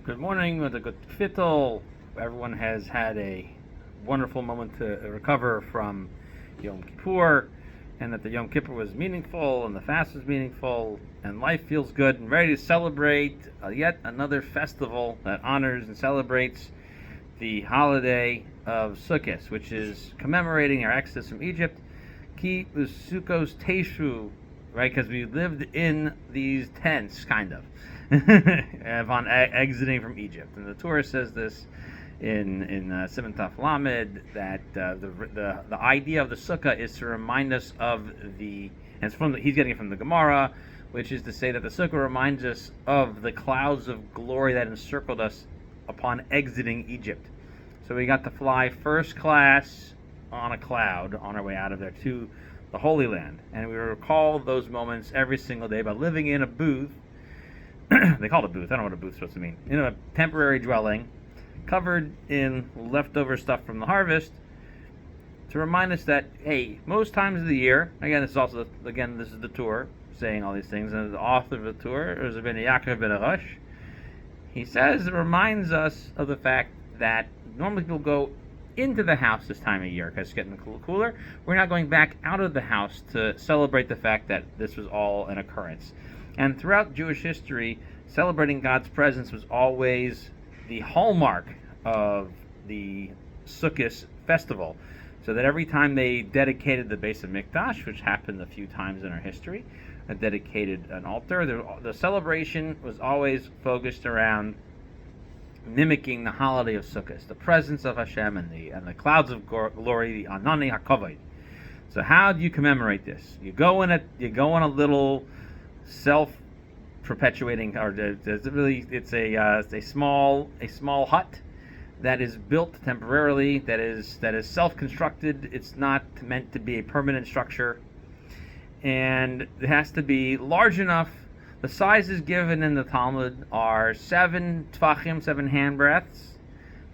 Good morning with a good fittel. Everyone has had a wonderful moment to recover from Yom Kippur, and that the Yom Kippur was meaningful, and the fast was meaningful, and life feels good, and ready to celebrate yet another festival that honors and celebrates the holiday of Sukkos, which is commemorating our exodus from Egypt. Ki Sukkos Teshu, right? Because we lived in these tents, kind of. Upon exiting from Egypt, and the Torah says this in Siman Taf Lamed that the idea of the Sukkah is to remind us of and it's he's getting it from the Gemara, which is to say that the Sukkah reminds us of the clouds of glory that encircled us upon exiting Egypt. So we got to fly first class on a cloud on our way out of there to the Holy Land, and we recall those moments every single day by living in a booth. They call it a booth. I don't know what a booth's supposed to mean. In a temporary dwelling, covered in leftover stuff from the harvest, to remind us that, hey, most times of the year, again, this is the tour saying all these things, and the author of the tour is Ben Yaakov Ben Arush. He says it reminds us of the fact that normally people go into the house this time of year because it's getting cooler. We're not going back out of the house to celebrate the fact that this was all an occurrence. And throughout Jewish history, celebrating God's presence was always the hallmark of the Sukkot festival. So that every time they dedicated the base of Mikdash, which happened a few times in our history, dedicated an altar, the celebration was always focused around mimicking the holiday of Sukkot, the presence of Hashem and the clouds of glory, the Anani HaKavod. So how do you commemorate this? You go in a little self-perpetuating, or it's a small hut that is built temporarily, that is self-constructed. It's not meant to be a permanent structure, and it has to be large enough. The sizes given in the Talmud are 7 tfachim, 7 handbreadths,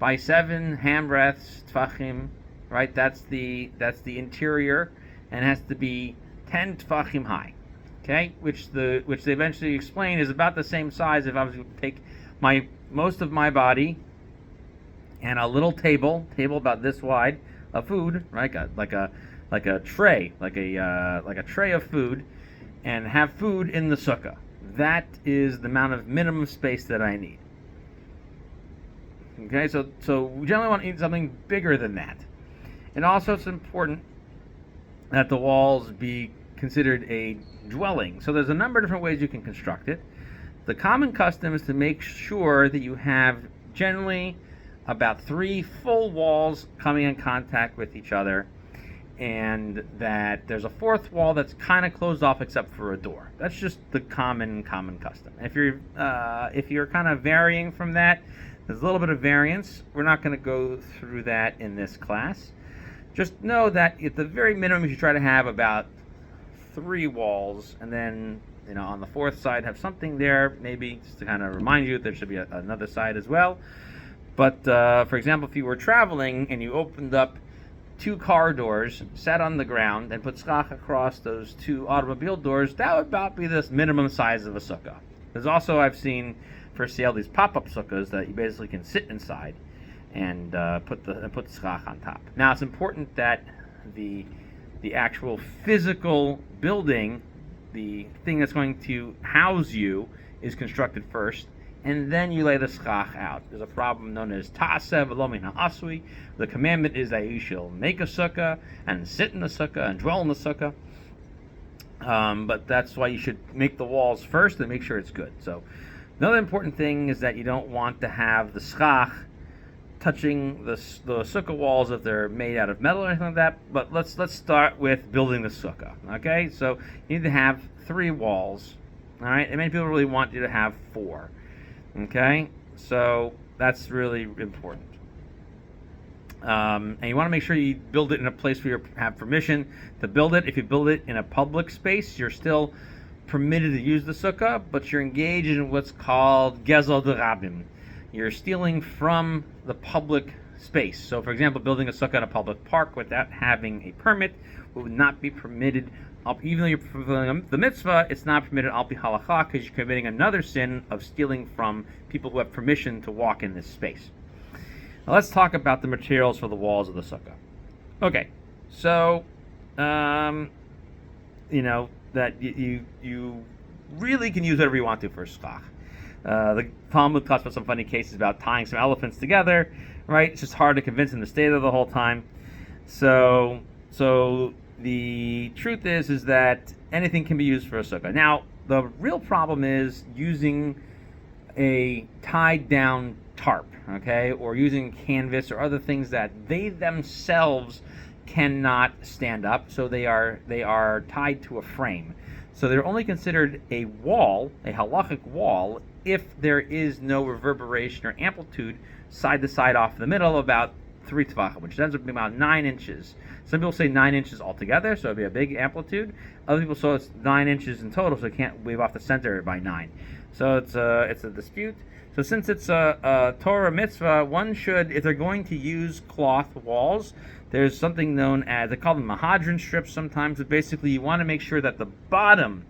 by 7 handbreadths tfachim. Right, that's the interior, and it has to be 10 tfachim high. Okay, which they eventually explain is about the same size if I was to take most of my body and a little table about this wide of food, right? Like a tray, like a tray of food, and have food in the sukkah. That is the amount of minimum space that I need. Okay, so we generally want to eat something bigger than that. And also it's important that the walls be considered a dwelling. So there's a number of different ways you can construct it. The common custom is to make sure that you have generally about 3 full walls coming in contact with each other, and that there's a 4th wall that's kind of closed off except for a door. That's just the common custom. If you're kind of varying from that, there's a little bit of variance. We're not going to go through that in this class. Just know that at the very minimum you should try to have about 3 walls, and then on the 4th side have something there, maybe just to kind of remind you that there should be another side as well. But for example, if you were traveling and you opened up 2 car doors, sat on the ground, and put schach across those 2 automobile doors, that would about be the minimum size of a sukkah. There's also, I've seen for sale, these pop-up sukkahs that you basically can sit inside and put the schach on top. Now it's important that the actual physical building, the thing that's going to house you, is constructed first, and then you lay the schach out. There's a problem known as ta'aseh v'lo min ha'asui. The commandment is that you shall make a sukkah and sit in the sukkah and dwell in the sukkah. But that's why you should make the walls first and make sure it's good. So another important thing is that you don't want to have the schach touching the sukkah walls if they're made out of metal or anything like that. But let's start with building the sukkah. Okay, so you need to have 3 walls. All right, and many people really want you to have 4. Okay, so that's really important. And you want to make sure you build it in a place where you have permission to build it. If you build it in a public space, you're still permitted to use the sukkah, but you're engaged in what's called gezel derabim. You're stealing from the public space. So, for example, building a sukkah in a public park without having a permit would not be permitted even though you're fulfilling the mitzvah, it's not permitted al pi halakha because you're committing another sin of stealing from people who have permission to walk in this space. Now let's talk about the materials for the walls of the sukkah. Okay, so that you really can use whatever you want to for a schach. The Talmud talks about some funny cases about tying some elephants together, right? It's just hard to convince them to stay there the whole time. So the truth is that anything can be used for a sukkah. Now, the real problem is using a tied down tarp, okay, or using canvas or other things that they themselves cannot stand up, so they are tied to a frame. So they're only considered a wall, a halachic wall, if there is no reverberation or amplitude side to side off the middle, about 3 tvachim, which ends up being about 9 inches. Some people say 9 inches altogether, so it'd be a big amplitude. Other people say it's 9 inches in total, so it can't wave off the center by 9. So it's a dispute. So since it's a Torah mitzvah, one should, if they're going to use cloth walls, there's something known as, they call them mahadran strips sometimes, but basically you want to make sure that the bottom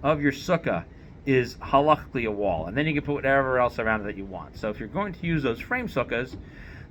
of your sukkah is halachically a wall, and then you can put whatever else around it that you want. So if you're going to use those frame sukkahs,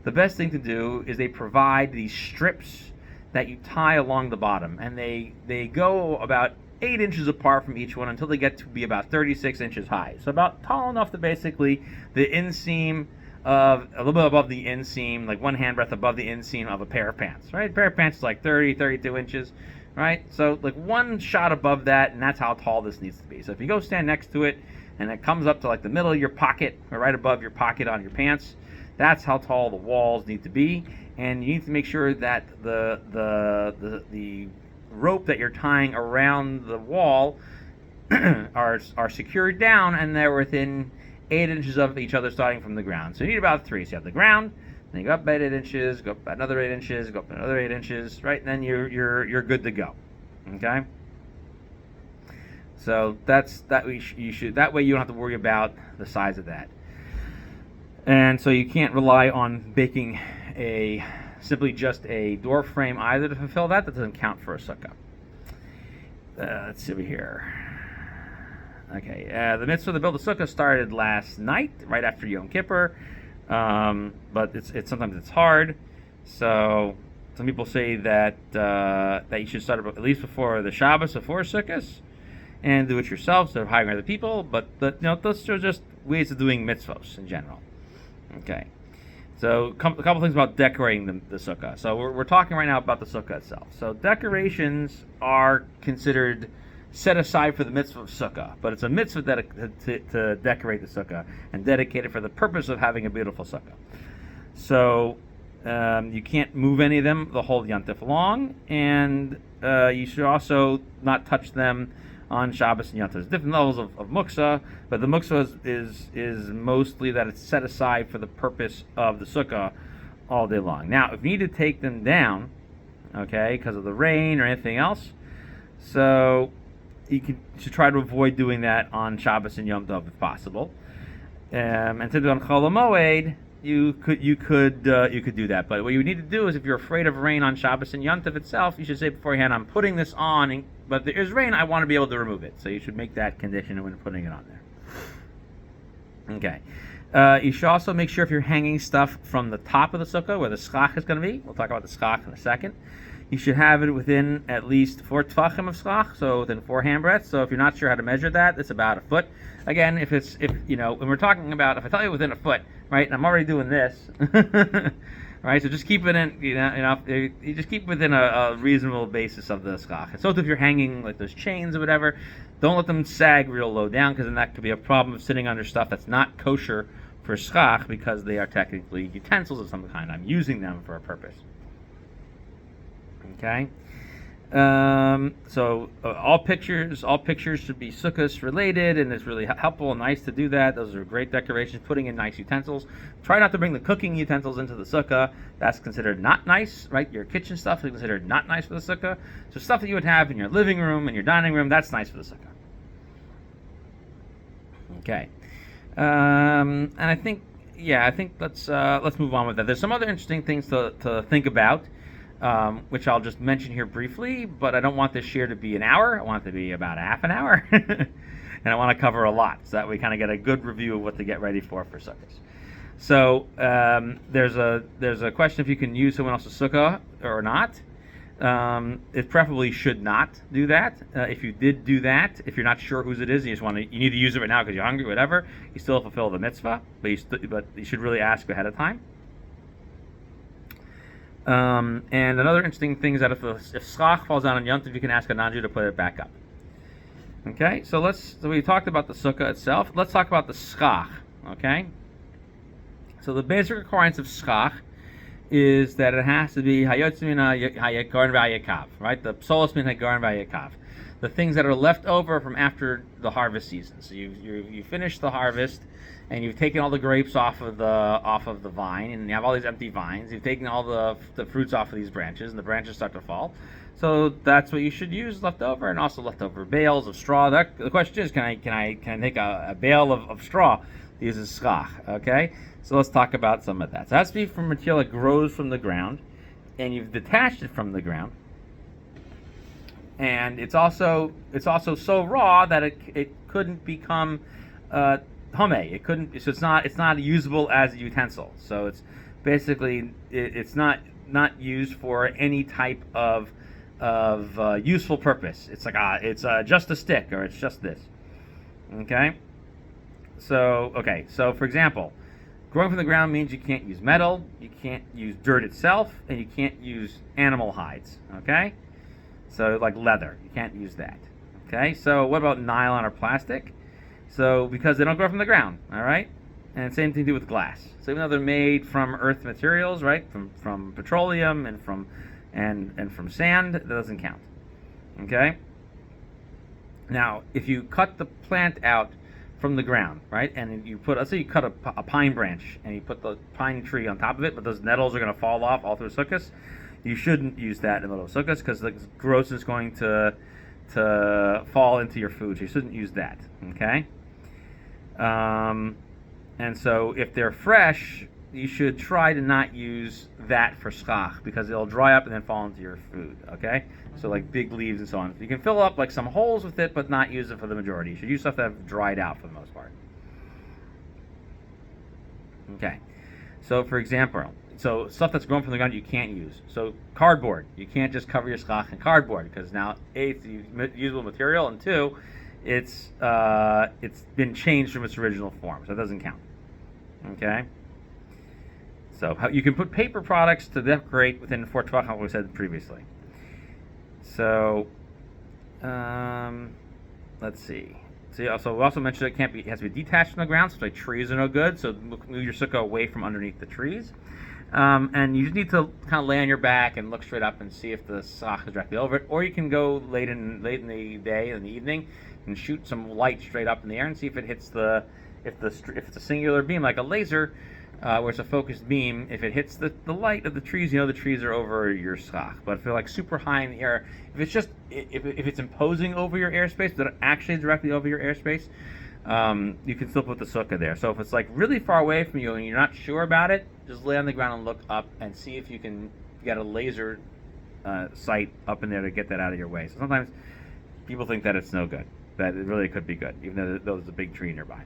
the best thing to do is they provide these strips that you tie along the bottom, and they go about 8 inches apart from each one until they get to be about 36 inches high. So about tall enough to basically the inseam of, a little bit above the inseam, like one handbreadth above the inseam of a pair of pants, right? A pair of pants is like 32 inches, right? So like one shot above that, and that's how tall this needs to be. So if you go stand next to it, and it comes up to like the middle of your pocket, or right above your pocket on your pants, that's how tall the walls need to be. And you need to make sure that the rope that you're tying around the wall are secured down, and they're within 8 inches of each other starting from the ground. So you need about 3. So you have the ground, then you go up about 8 inches, go up another 8 inches, go up another 8 inches, right? And then you're good to go. Okay? So that's that you should, that way you don't have to worry about the size of that. And so you can't rely on making simply just a door frame either to fulfill that. That doesn't count for a sukkah. Let's see over here. Okay, the mitzvah to build a sukkah started last night, right after Yom Kippur, but it's sometimes it's hard. So some people say that you should start at least before the Shabbos, before Sukkos, and do it yourself instead of hiring other people. But those are just ways of doing mitzvos in general. Okay, so a couple things about decorating the sukkah. So we're talking right now about the sukkah itself. So decorations are considered set aside for the mitzvah of sukkah, but it's a mitzvah to decorate the sukkah and dedicate it for the purpose of having a beautiful sukkah. So you can't move any of them the whole yontif long, and you should also not touch them on Shabbos and Yom Tov. There's different levels of muksa, but the muksa is mostly that it's set aside for the purpose of the sukkah all day long. Now, if you need to take them down, okay, because of the rain or anything else, so you should try to avoid doing that on Shabbos and Yom Tov if possible. And to do it on Chol HaMoed, you could do that. But what you need to do is, if you're afraid of rain on Shabbos and Yom Tov itself, you should say beforehand, I'm putting this on, but there is rain, I want to be able to remove it. So you should make that condition when putting it on there. Okay. You should also make sure if you're hanging stuff from the top of the sukkah, where the schach is going to be, we'll talk about the schach in a second, you should have it within at least 4 tvachim of schach, so within 4 handbreadths. So if you're not sure how to measure that, it's about a foot. Again, when we're talking about, if I tell you within a foot, right, and I'm already doing this, right, so just keep it in, you just keep within a reasonable basis of the schach. So if you're hanging like those chains or whatever, don't let them sag real low down, because then that could be a problem of sitting under stuff that's not kosher for schach, because they are technically utensils of some kind. I'm using them for a purpose. Okay, so all pictures should be Sukkos related, and it's really helpful and nice to do that. Those are great decorations. Putting in nice utensils. Try not to bring the cooking utensils into the sukkah. That's considered not nice, right? Your kitchen stuff is considered not nice for the sukkah. So stuff that you would have in your living room and your dining room, that's nice for the sukkah. Okay, and I think let's move on with that. There's some other interesting things to think about. which I'll just mention here briefly, but I don't want this share to be an hour. I want it to be about a half an hour. And I want to cover a lot so that we kind of get a good review of what to get ready for Sukkos. So there's a question if you can use someone else's sukkah or not. It preferably should not do that. If you did do that, if you're not sure whose it is, you need to use it right now because you're hungry, whatever, you still fulfill the mitzvah, but you should really ask ahead of time. And another interesting thing is that if schach falls down on Yom Tov, you can ask a non-Jew to put it back up. Okay, so we talked about the sukkah itself. Let's talk about the schach. Okay, so the basic requirements of schach is that it has to be hayotz min hayagarn v'hayakav, right? The psolos min hayagarn v'hayakav, the things that are left over from after the harvest season. So you finish the harvest, and you've taken all the grapes off of the vine, and you have all these empty vines. You've taken all the fruits off of these branches, and the branches start to fall. So that's what you should use left over, and also leftover bales of straw. The question is, can I take a bale of straw to use as schach? Okay, so let's talk about some of that. So it has to be from material that grows from the ground, and you've detached it from the ground, and it's also so raw that it couldn't become homey. It couldn't. So it's not usable as a utensil. So it's basically it's not used for any type of useful purpose. It's like it's just a stick, or it's just this. Okay. So for example, growing from the ground means you can't use metal, you can't use dirt itself, and you can't use animal hides. Okay. So like leather, you can't use that. Okay. So what about nylon or plastic? So because they don't grow from the ground, all right? And same thing to do with glass. So even though they're made from earth materials, right, from petroleum and from sand, that doesn't count. Okay? Now, if you cut the plant out from the ground, right, and you let's say you cut a pine branch and you put the pine tree on top of it, but those nettles are going to fall off all through Sukkos, you shouldn't use that in the middle of Sukkos because the growth is going to fall into your food. So you shouldn't use that. Okay? And so if they're fresh, you should try to not use that for schach because it'll dry up and then fall into your food. Okay, so like big leaves and so on. You can fill up like some holes with it, but not use it for the majority. You should use stuff that have dried out for the most part. Okay, so for example, so stuff that's grown from the ground you can't use. So cardboard, you can't just cover your schach in cardboard because now A, it's usable material, and two, it's been changed from its original form, so it doesn't count. Okay. So you can put paper products to decorate within 4 tvachim, like we said previously. So let's see. So we also mentioned it has to be detached from the ground, so like trees are no good. So move your sukkah away from underneath the trees. And you just need to kind of lay on your back and look straight up and see if the schach is directly over it. Or you can go late in the day, in the evening, and shoot some light straight up in the air and see if it hits if it's a singular beam like a laser, where it's a focused beam. If it hits the light of the trees, you know the trees are over your schach. But if they're like super high in the air, if it's imposing over your airspace, but actually directly over your airspace, you can still put the sukkah there. So if it's like really far away from you and you're not sure about it, just lay on the ground and look up and see if you can get a laser sight up in there to get that out of your way. So sometimes people think that it's no good, that it really could be good, even though there's a big tree nearby.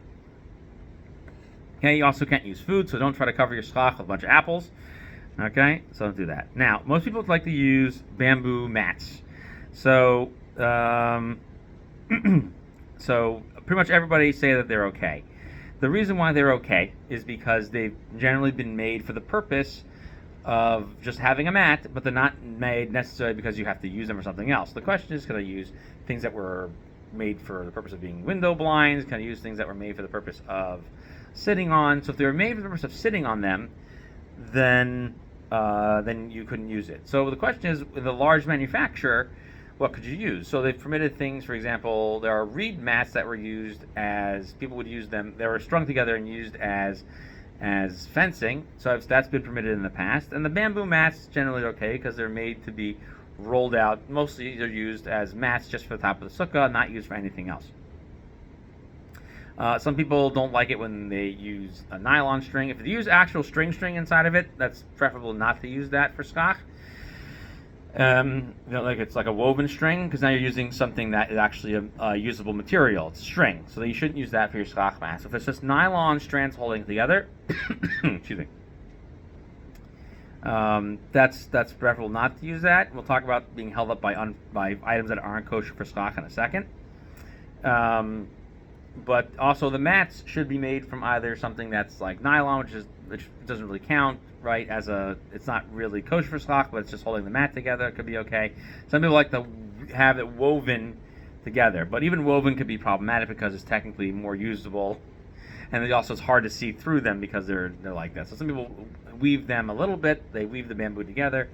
Okay, you also can't use food, so don't try to cover your schach with a bunch of apples. Okay, so don't do that. Now, most people like to use bamboo mats. So, so pretty much everybody say that they're okay. The reason why they're okay is because they've generally been made for the purpose of just having a mat, but they're not made necessarily because you have to use them for something else. The question is, can I use things that were made for the purpose of being window blinds? Can I use things that were made for the purpose of sitting on? So if they were made for the purpose of sitting on them, then you couldn't use it. So the question is, with a large manufacturer, what could you use? So they've permitted things, for example, there are reed mats that were used as, people would use them, they were strung together and used as fencing. So that's been permitted in the past. And the bamboo mats generally okay because they're made to be rolled out. Mostly they're used as mats just for the top of the sukkah, not used for anything else. Some people don't like it when they use a nylon string. If they use actual string inside of it, that's preferable not to use that for schach. Like it's like a woven string, because now you're using something that is actually a usable material. It's string, so you shouldn't use that for your schach mat. So if it's just nylon strands holding together, excuse me, that's preferable not to use that. We'll talk about being held up by items that aren't kosher for schach in a second. But also the mats should be made from either something that's like nylon, which doesn't really count, right? It's not really kosher for schach, but it's just holding the mat together. It could be okay. Some people like to have it woven together, but even woven could be problematic because it's technically more usable, and it's hard to see through them because they're like that. So some people weave them a little bit. They weave the bamboo together.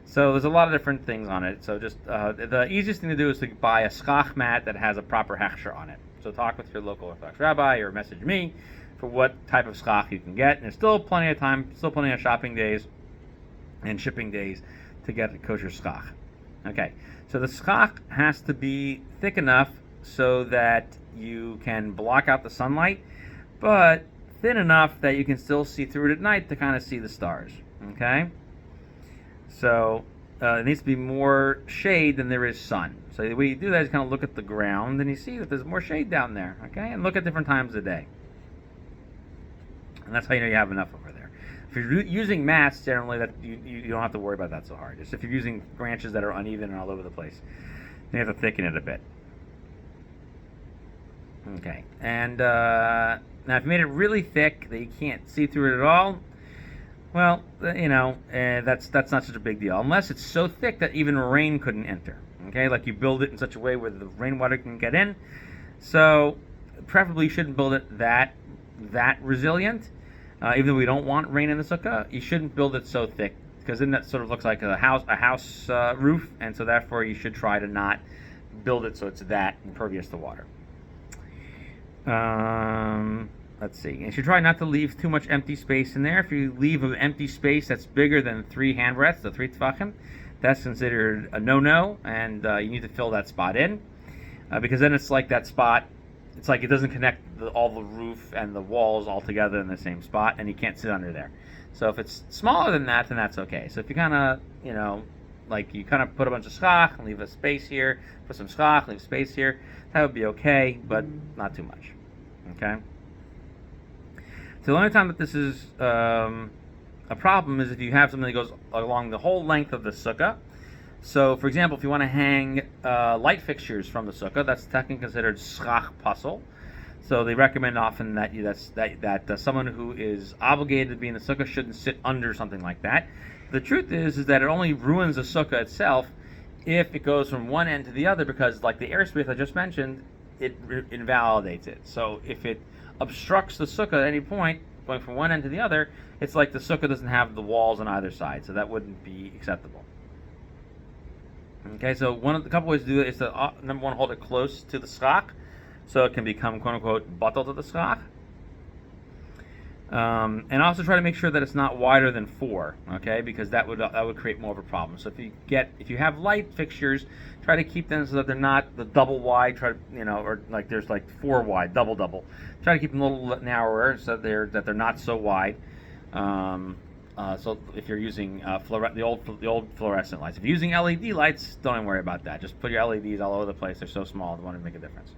So there's a lot of different things on it. So just the easiest thing to do is to buy a schach mat that has a proper hechsher on it. So talk with your local Orthodox rabbi or message me for what type of schach you can get. And there's still plenty of time, still plenty of shopping days and shipping days to get a kosher schach. Okay, so the schach has to be thick enough so that you can block out the sunlight, but thin enough that you can still see through it at night to kind of see the stars. Okay? So it needs to be more shade than there is sun. So the way you do that is kind of look at the ground and you see that there's more shade down there. Okay, and look at different times of the day, and that's how you know you have enough over there. If you're using mats, generally that you don't have to worry about that so hard. Just if you're using branches that are uneven and all over the place, you have to thicken it a bit. Okay, and now if you made it really thick that you can't see through it at all, well, that's not such a big deal, unless it's so thick that even rain couldn't enter. Okay, like you build it in such a way where the rainwater can get in. So, preferably you shouldn't build it that resilient. Even though we don't want rain in the sukkah, you shouldn't build it so thick, because then that sort of looks like a house roof, and so therefore you should try to not build it so it's that impervious to water. Let's see. You should try not to leave too much empty space in there. If you leave an empty space that's bigger than 3 handbreadths, so 3 tefachim, that's considered a no-no, and you need to fill that spot in, because then it's like that spot, it's like it doesn't connect all the roof and the walls all together in the same spot, and you can't sit under there. So if it's smaller than that, then that's okay. So if you kind of, you kind of put a bunch of schach and leave a space here, put some schach, leave space here, that would be okay, but not too much. Okay? So the only time that this is a problem is if you have something that goes along the whole length of the sukkah. So, for example, if you want to hang light fixtures from the sukkah, that's technically considered schach pasul. So they recommend often that someone who is obligated to be in the sukkah shouldn't sit under something like that. The truth is that it only ruins the sukkah itself if it goes from one end to the other, because, like the airspace I just mentioned, it invalidates it. So if it obstructs the sukkah at any point, going from one end to the other, it's like the sukkah doesn't have the walls on either side, so that wouldn't be acceptable. Okay, so the couple ways to do it is to, number one, hold it close to the schach, so it can become, quote-unquote, batal to the schach. And also try to make sure that it's not wider than 4, okay, because that would create more of a problem. So if you have light fixtures, try to keep them so that they're not the double wide, or like there's like 4 wide, double. Try to keep them a little narrower so that they're not so wide. So if you're using the old fluorescent lights, if you're using LED lights, don't even worry about that. Just put your LEDs all over the place. They're so small, they won't make a difference.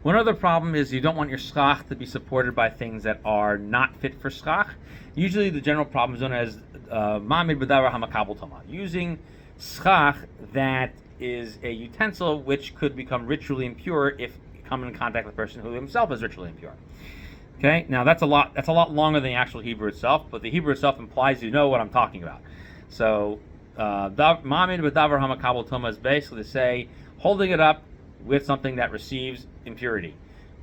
One other problem is you don't want your schach to be supported by things that are not fit for schach. Usually the general problem is known as mamid b'davar hamakabel tama, using schach that is a utensil which could become ritually impure if you come in contact with a person who himself is ritually impure. Okay, now that's a lot longer than the actual Hebrew itself, but the Hebrew itself implies you know what I'm talking about. So mamid b'davar hamakabel tama is basically to say holding it up with something that receives impurity.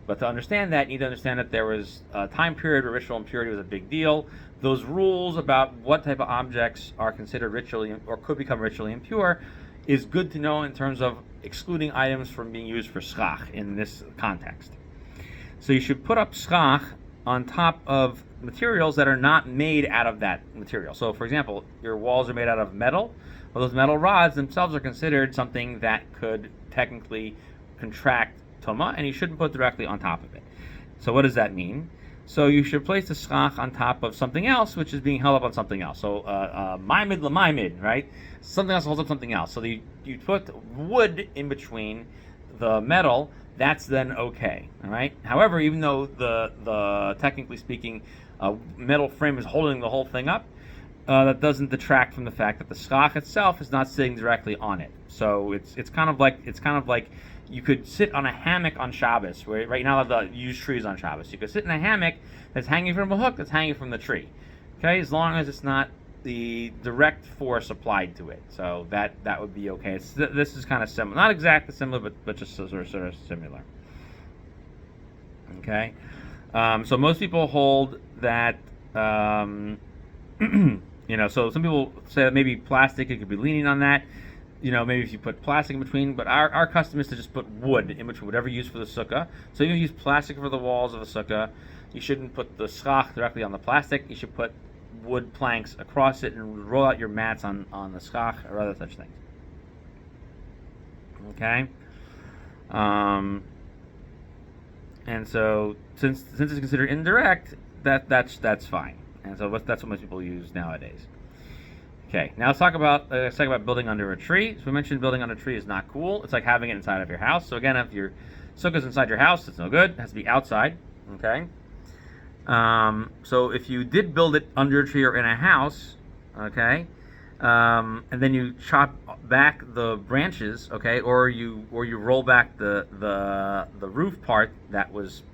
But to understand that, you need to understand that there was a time period where ritual impurity was a big deal. Those rules about what type of objects are considered ritually or could become ritually impure is good to know in terms of excluding items from being used for schach in this context. So you should put up schach on top of materials that are not made out of that material. So, for example, your walls are made out of metal. Well, those metal rods themselves are considered something that could technically contract toma, and you shouldn't put directly on top of it. So what does that mean? So you should place the schach on top of something else, which is being held up on something else. So ma'amid l'ma'amid, right? Something else holds up something else. So you put wood in between the metal. That's then okay, all right. However, even though the technically speaking, metal frame is holding the whole thing up, that doesn't detract from the fact that the schach itself is not sitting directly on it. So it's kind of like you could sit on a hammock on Shabbos, where right now they use trees on Shabbos. You could sit in a hammock that's hanging from a hook that's hanging from the tree. Okay, as long as it's not the direct force applied to it, so that would be okay. This is kind of similar, not exactly similar, but just sort of similar. Okay, so most people hold that. So some people say that maybe plastic, it could be leaning on that. Maybe if you put plastic in between, but our custom is to just put wood in between, whatever you use for the sukkah. So if you use plastic for the walls of a sukkah, you shouldn't put the schach directly on the plastic. You should put wood planks across it and roll out your mats on the schach or other such things. Okay? And so since it's considered indirect, that's fine. And so that's what most people use nowadays. Okay, now let's talk about building under a tree. So we mentioned building under a tree is not cool. It's like having it inside of your house. So again, if your sukkah is inside your house, it's no good. It has to be outside. Okay. So if you did build it under a tree or in a house, okay, and then you chop back the branches, okay, or you roll back the roof part that was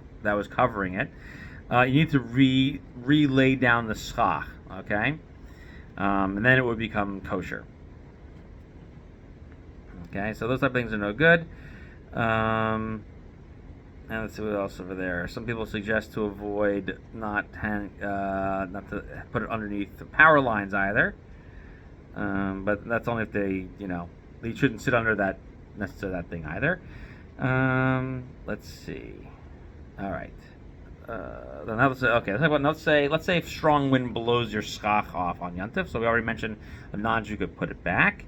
covering it, you need to relay down the schach, okay. And then it would become kosher. Okay, so those type of things are no good. And let's see what else over there. Some people suggest to avoid not to put it underneath the power lines either. But that's only if they shouldn't sit under that thing either. Let's see. All right. Then let's say if strong wind blows your schach off on Yontif. So we already mentioned a non-Jew could put it back.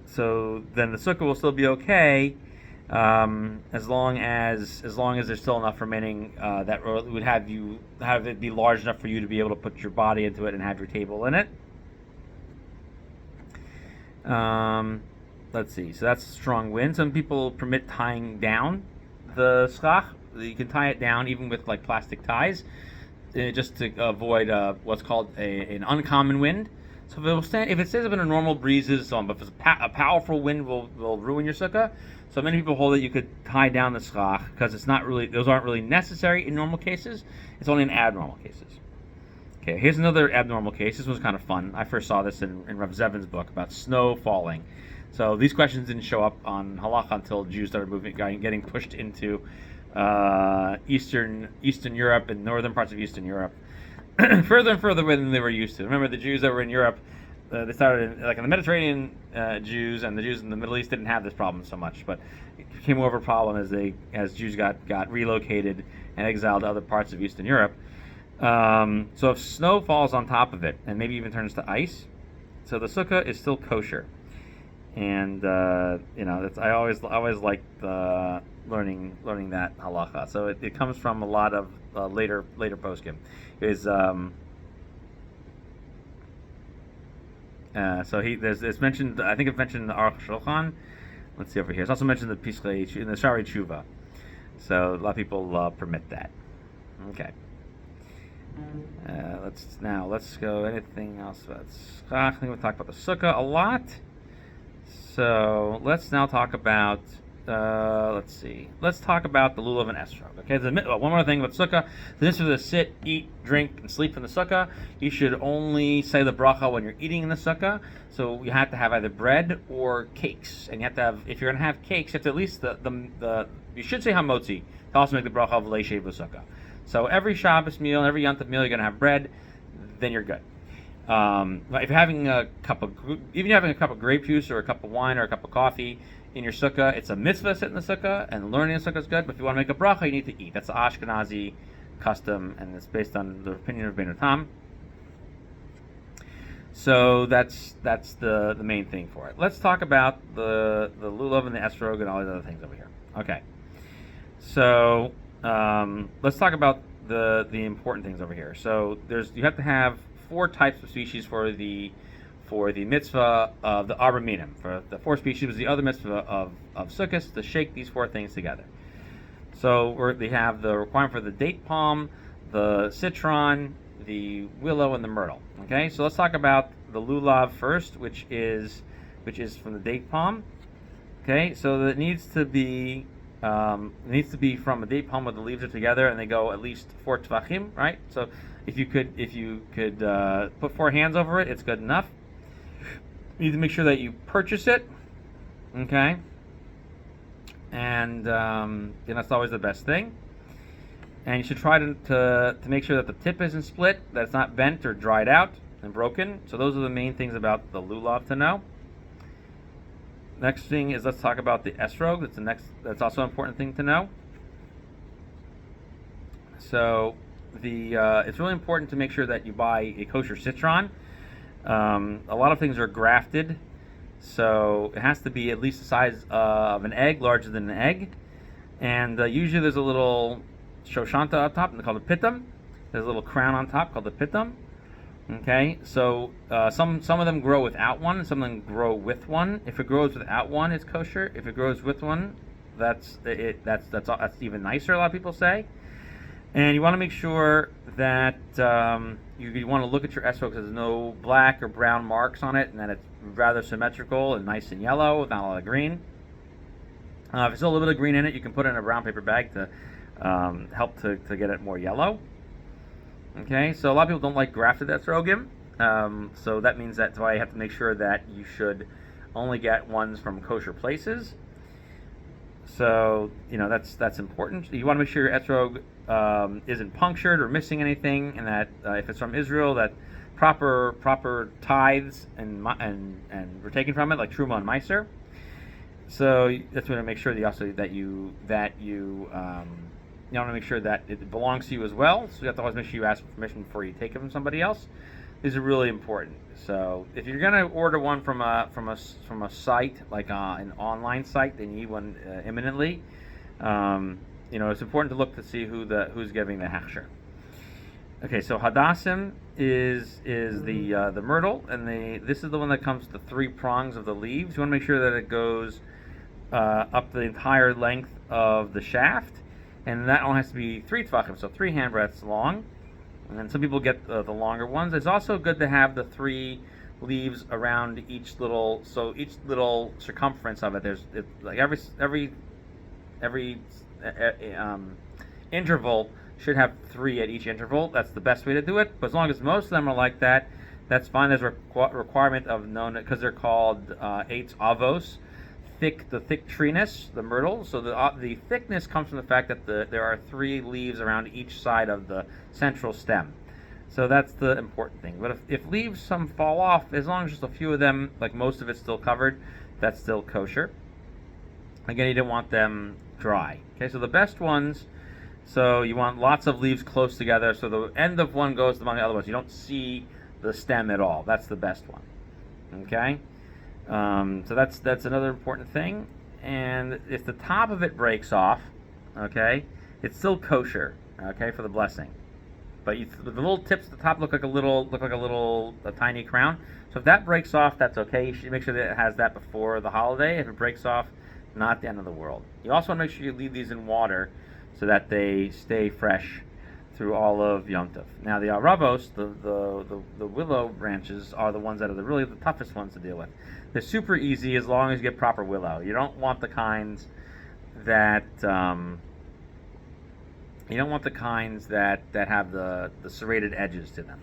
So then the sukkah will still be okay, as long as there's still enough remaining that would have it be large enough for you to be able to put your body into it and have your table in it. Let's see. So that's strong wind. Some people permit tying down the schach. You can tie it down even with like plastic ties, just to avoid what's called an uncommon wind. So if it stays up in a normal breezes, but if a powerful wind will ruin your sukkah. So many people hold that you could tie down the schach because those aren't really necessary in normal cases. It's only in abnormal cases. Okay, here's another abnormal case. This was kind of fun. I first saw this in Rav Zevin's book about snow falling. So these questions didn't show up on halacha until Jews started getting pushed into Eastern Europe and northern parts of Eastern Europe, further and further away than they were used to. Remember, the Jews that were in Europe, they started in the Mediterranean Jews, and the Jews in the Middle East didn't have this problem so much, but it became more of a problem as Jews got relocated and exiled to other parts of Eastern Europe. So if snow falls on top of it and maybe even turns to ice, so the sukkah is still kosher. And I always liked learning that halacha. So it comes from a lot of later poskim. It's mentioned. I think it's mentioned in the Aruch Shulchan. Let's see over here. It's also mentioned in the Shari Tshuva. So a lot of people permit that. Okay. Let's go. Anything else about schach? I think we'll talk about the sukkah a lot. So let's now talk about. Let's talk about the Lulav and Esrog. Okay, one more thing about sukkah. This is to sit, eat, drink, and sleep in the sukkah. You should only say the bracha when you're eating in the sukkah. So you have to have either bread or cakes, and you have to have. If you're gonna have cakes, you have to at least you should say hamotzi to also make the bracha of leishev l'sukkah. So every Shabbos meal, every Yontif meal, you're gonna have bread. Then you're good. If you're having a cup of grape juice or a cup of wine or a cup of coffee in your sukkah, it's a mitzvah to sit in the sukkah, and learning the sukkah is good. But if you want to make a bracha, you need to eat. That's the Ashkenazi custom, and it's based on the opinion of Ben Tam. So that's the main thing for it. Let's talk about the Lulav and the Esrog and all these other things over here. Okay. So let's talk about the important things over here. So you have to have four types of species for the mitzvah of the Arba Minim. For the four species was the other mitzvah of Sukkos to shake these four things together. So they have the requirement for the date palm, the citron, the willow, and the myrtle. Okay, so let's talk about the lulav first, which is from the date palm. Okay, so it needs to be from a date palm where the leaves are together and they go at least 4 tvachim, right? So if you could put 4 hands over it, it's good enough. You need to make sure that you purchase it. Okay, and that's always the best thing. And you should try to make sure that the tip isn't split, that it's not bent or dried out and broken. So those are the main things about the lulav to know. Next thing is, let's talk about the esrog. That's also an important thing to know. So it's really important to make sure that you buy a kosher citron. A lot of things are grafted, so it has to be at least the size of an egg, larger than an egg. And usually there's a little shoshanta up top, and called a pitum. There's a little crown on top called the pitum. Okay, so some of them grow without one, some of them grow with one. If it grows without one, it's kosher. If it grows with one, that's even nicer, a lot of people say. And you want to make sure that you want to look at your esrog because there's no black or brown marks on it, and that it's rather symmetrical and nice and yellow with not a lot of green. If there's still a little bit of green in it, you can put it in a brown paper bag to help to get it more yellow. Okay, so a lot of people don't like grafted esrogim, so that means that's why you have to make sure that you should only get ones from kosher places. So that's important. You want to make sure your esrog isn't punctured or missing anything, and that if it's from Israel, that proper tithes and were taken from it, like truma and meiser. So that's going to make sure that you want to make sure that it belongs to you as well. So you have to always make sure you ask for permission before you take it from somebody else. These are really important. So if you're going to order one from a site like an online site, then you need one imminently. It's important to look to see who's giving the hechsher. Okay, so hadassim is the myrtle, and this is the one that comes to 3 prongs of the leaves. You want to make sure that it goes up the entire length of the shaft, and that only has to be 3 tvachim, so 3 handbreadths long. And then some people get the longer ones. It's also good to have the 3 leaves around each little circumference of it. Like every interval should have 3 at each interval. That's the best way to do it. But as long as most of them are like that, that's fine. There's a requirement of known, because they're called eitz avos, the thick treeness, the myrtle. So the thickness comes from the fact that there are 3 leaves around each side of the central stem. So that's the important thing. But if leaves some fall off, as long as just a few of them, like most of it's still covered, that's still kosher. Again, you don't want them dry. Okay, so the best ones, so you want lots of leaves close together, so the end of one goes among the other ones. You don't see the stem at all. That's the best one. Okay? So that's another important thing. And if the top of it breaks off, okay, it's still kosher, okay, for the blessing. But the little tips at the top look like a tiny crown. So if that breaks off, that's okay. You should make sure that it has that before the holiday. If it breaks off, not the end of the world. You also want to make sure you leave these in water so that they stay fresh through all of Yom Tov. Now the aravos, the willow branches, are the ones that are really the toughest ones to deal with. They're super easy as long as you get proper willow. You don't want the kinds that have the serrated edges to them.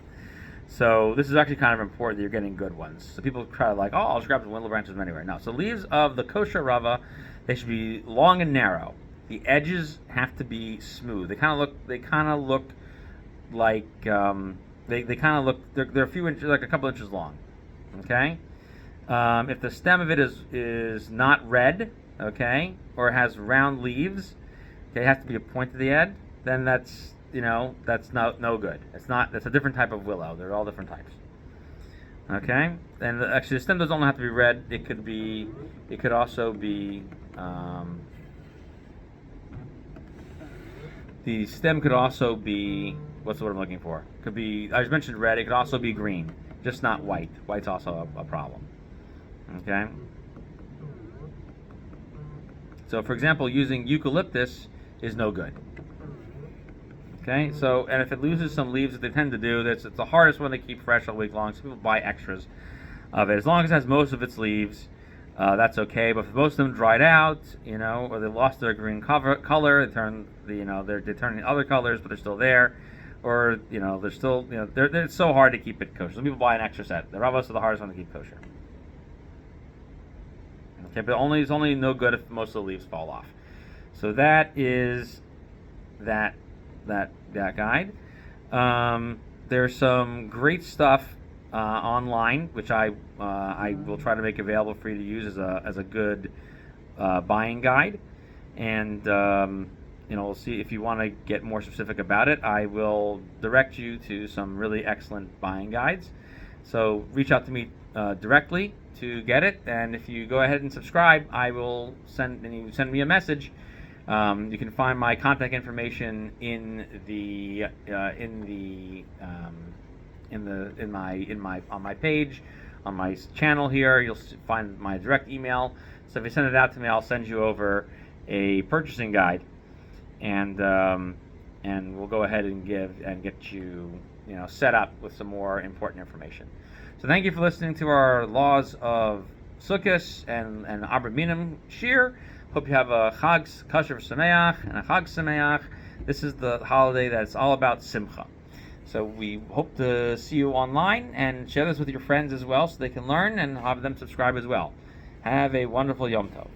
So this is actually kind of important that you're getting good ones. So people try to I'll just grab the willow branches from anywhere. No. So leaves of the kosher rava, they should be long and narrow. The edges have to be smooth. They kind of look like they're a few inches, like a couple inches long. Okay. If the stem of it is not red, okay, or has round leaves, okay, it has to be a point to the end. Then that's no good. That's a different type of willow. They're all different types. Okay, and actually the stem doesn't only have to be red. It could also be The stem could also be, what's the word I'm looking for? Could be, I just mentioned red, it could also be green, just not white. White's also a problem. Okay? So, for example, using eucalyptus is no good. Okay? So, and if it loses some leaves, that they tend to do, it's the hardest one to keep fresh all week long, so people buy extras of it. As long as it has most of its leaves, that's okay. But if most of them dried out, or they lost their green color, they turn they turn into other colors, but they're still there, or they're still it's so hard to keep it kosher. Some people buy an extra set. The ravos are the hardest one to keep kosher. Okay, but it's only no good if most of the leaves fall off. So that is that guide. There's some great stuff online, which I will try to make available for you to use as a good buying guide. And we'll see if you want to get more specific about it. I will direct you to some really excellent buying guides. So reach out to me directly to get it. And if you go ahead and subscribe, I will send me a message. You can find my contact information on my page, on my channel here. You'll find my direct email. So if you send it out to me, I'll send you over a purchasing guide, and we'll go ahead and get you set up with some more important information. So thank you for listening to our laws of Sukkos and Abra Minim Shir. Hope you have a Chag kosher Sameach and a Chag Sameach. This is the holiday that's all about Simcha. So we hope to see you online, and share this with your friends as well so they can learn, and have them subscribe as well. Have a wonderful Yom Tov.